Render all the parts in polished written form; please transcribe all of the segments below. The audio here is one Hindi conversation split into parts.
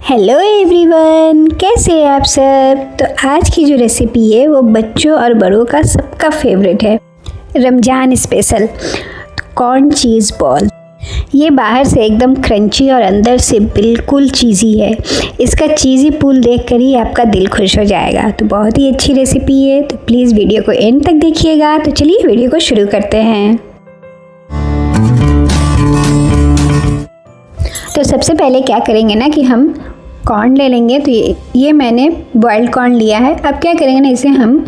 हेलो एवरीवन, कैसे हैं आप सब। तो आज की जो रेसिपी है वो बच्चों और बड़ों का सबका फेवरेट है, रमज़ान स्पेशल कॉर्न चीज़ बॉल। ये बाहर से एकदम क्रंची और अंदर से बिल्कुल चीज़ी है। इसका चीज़ी पूल देखकर ही आपका दिल खुश हो जाएगा। तो बहुत ही अच्छी रेसिपी है, तो प्लीज़ वीडियो को एंड तक देखिएगा। तो चलिए वीडियो को शुरू करते हैं। तो सबसे पहले क्या करेंगे ना कि हम कॉर्न ले लेंगे। तो ये मैंने बॉइल्ड कॉर्न लिया है। अब क्या करेंगे ना, इसे हम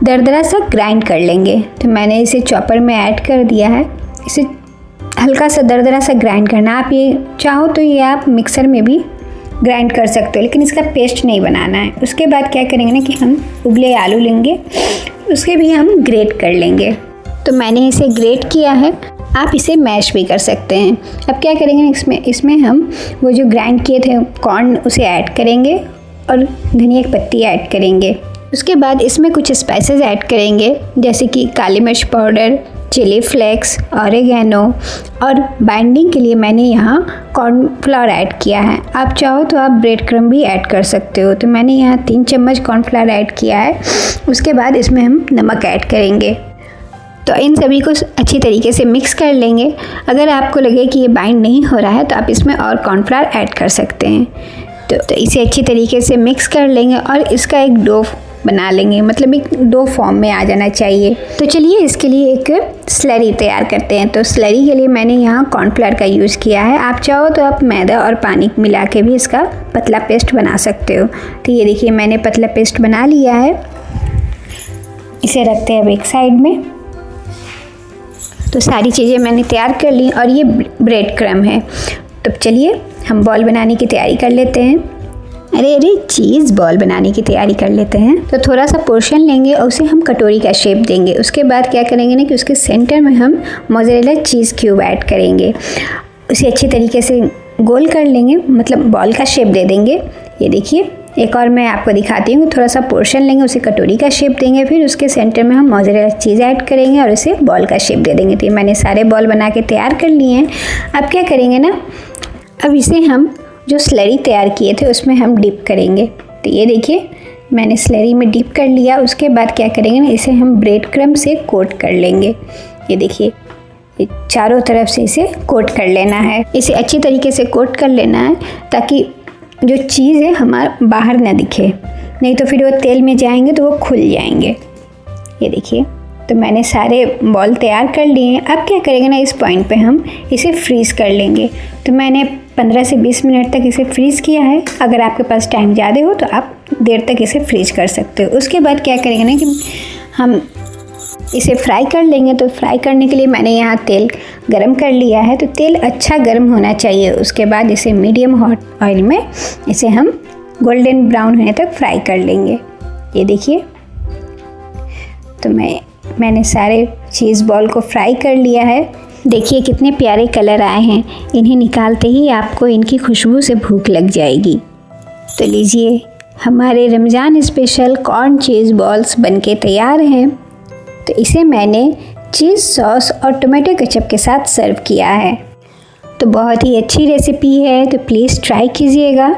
दरदरा सा ग्राइंड कर लेंगे। तो मैंने इसे चॉपर में ऐड कर दिया है। इसे हल्का सा दरदरा सा ग्राइंड करना। आप ये चाहो तो ये आप मिक्सर में भी ग्राइंड कर सकते हो, लेकिन इसका पेस्ट नहीं बनाना है। उसके बाद क्या करेंगे ना कि हम उबले आलू लेंगे, उसके भी हम ग्रेट कर लेंगे। तो मैंने इसे ग्रेट किया है, आप इसे मैश भी कर सकते हैं। अब क्या करेंगे इसमें हम वो जो ग्राइंड किए थे कॉर्न उसे ऐड करेंगे और धनिया की पत्ती ऐड करेंगे। उसके बाद इसमें कुछ स्पाइसेस ऐड करेंगे, जैसे कि काली मिर्च पाउडर, चिली फ्लेक्स, ऑरिगेनो, और बाइंडिंग के लिए मैंने यहाँ कॉर्नफ्लावर ऐड किया है। आप चाहो तो आप ब्रेड क्रम्ब भी ऐड कर सकते हो। तो मैंने यहाँ 3 चम्मच कॉर्नफ्लावर ऐड किया है। उसके बाद इसमें हम नमक ऐड करेंगे। तो इन सभी को अच्छी तरीके से मिक्स कर लेंगे। अगर आपको लगे कि ये बाइंड नहीं हो रहा है तो आप इसमें और कॉर्नफ्लावर ऐड कर सकते हैं। तो इसे अच्छी तरीके से मिक्स कर लेंगे और इसका एक डो बना लेंगे, मतलब एक डो फॉर्म में आ जाना चाहिए। तो चलिए इसके लिए एक स्लरी तैयार करते हैं। तो स्लरी के लिए मैंने यहाँ कॉर्नफ्लावर का यूज़ किया है। आप चाहो तो आप मैदा और पानी मिला के भी इसका पतला पेस्ट बना सकते हो। तो ये देखिए मैंने पतला पेस्ट बना लिया है। इसे रखते हैं अब एक साइड में। तो सारी चीज़ें मैंने तैयार कर ली और ये ब्रेड क्रम्ब है। तो चलिए हम बॉल बनाने की तैयारी कर लेते हैं। अरे चीज़ बॉल बनाने की तैयारी कर लेते हैं। तो थोड़ा सा पोर्शन लेंगे और उसे हम कटोरी का शेप देंगे। उसके बाद क्या करेंगे ना कि उसके सेंटर में हम मोज़रेला चीज़ क्यूब ऐड करेंगे। उसे अच्छी तरीके से गोल कर लेंगे, मतलब बॉल का शेप दे देंगे। ये देखिए एक और मैं आपको दिखाती हूँ। थोड़ा सा पोर्शन लेंगे, उसे कटोरी का शेप देंगे, फिर उसके सेंटर में हम मोज़रेला चीज़ ऐड करेंगे और उसे बॉल का शेप दे देंगे। तो ये मैंने सारे बॉल बना के तैयार कर लिए हैं। अब क्या करेंगे ना, अब इसे हम जो स्लरी तैयार किए थे उसमें हम डिप करेंगे। तो ये देखिए मैंने स्लरी में डिप कर लिया। उसके बाद क्या करेंगे ना, इसे हम ब्रेड क्रम्ब से कोट कर लेंगे। ये देखिए चारों तरफ से इसे कोट कर लेना है। इसे अच्छी तरीके से कोट कर लेना है ताकि जो चीज़ है हमारा बाहर ना दिखे, नहीं तो फिर वो तेल में जाएंगे तो वो खुल जाएंगे। ये देखिए तो मैंने सारे बॉल तैयार कर लिए हैं। अब क्या करेंगे ना, इस पॉइंट पे हम इसे फ्रीज़ कर लेंगे। तो मैंने 15 से 20 मिनट तक इसे फ्रीज़ किया है। अगर आपके पास टाइम ज़्यादा हो तो आप देर तक इसे फ्रीज़ कर सकते हो। उसके बाद क्या करेंगे ना कि हम इसे फ्राई कर लेंगे। तो फ्राई करने के लिए मैंने यहाँ तेल गरम कर लिया है। तो तेल अच्छा गरम होना चाहिए। उसके बाद इसे मीडियम हॉट ऑयल में इसे हम गोल्डन ब्राउन होने तक फ्राई कर लेंगे। ये देखिए तो मैंने सारे चीज़ बॉल को फ्राई कर लिया है। देखिए कितने प्यारे कलर आए हैं। इन्हें निकालते ही आपको इनकी खुशबू से भूख लग जाएगी। तो लीजिए हमारे रमज़ान स्पेशल कॉर्न चीज़ बॉल्स बनके तैयार हैं। तो इसे मैंने चीज़ सॉस और टोमेटो केचप के साथ सर्व किया है। तो बहुत ही अच्छी रेसिपी है, तो प्लीज़ ट्राई कीजिएगा।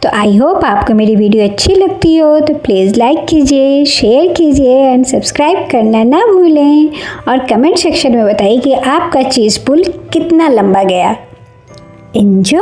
तो आई होप आपको मेरी वीडियो अच्छी लगती हो। तो प्लीज़ लाइक कीजिए, शेयर कीजिए एंड सब्सक्राइब करना ना भूलें। और कमेंट सेक्शन में बताइए कि आपका चीज़ पुल कितना लंबा गया। एंजॉय।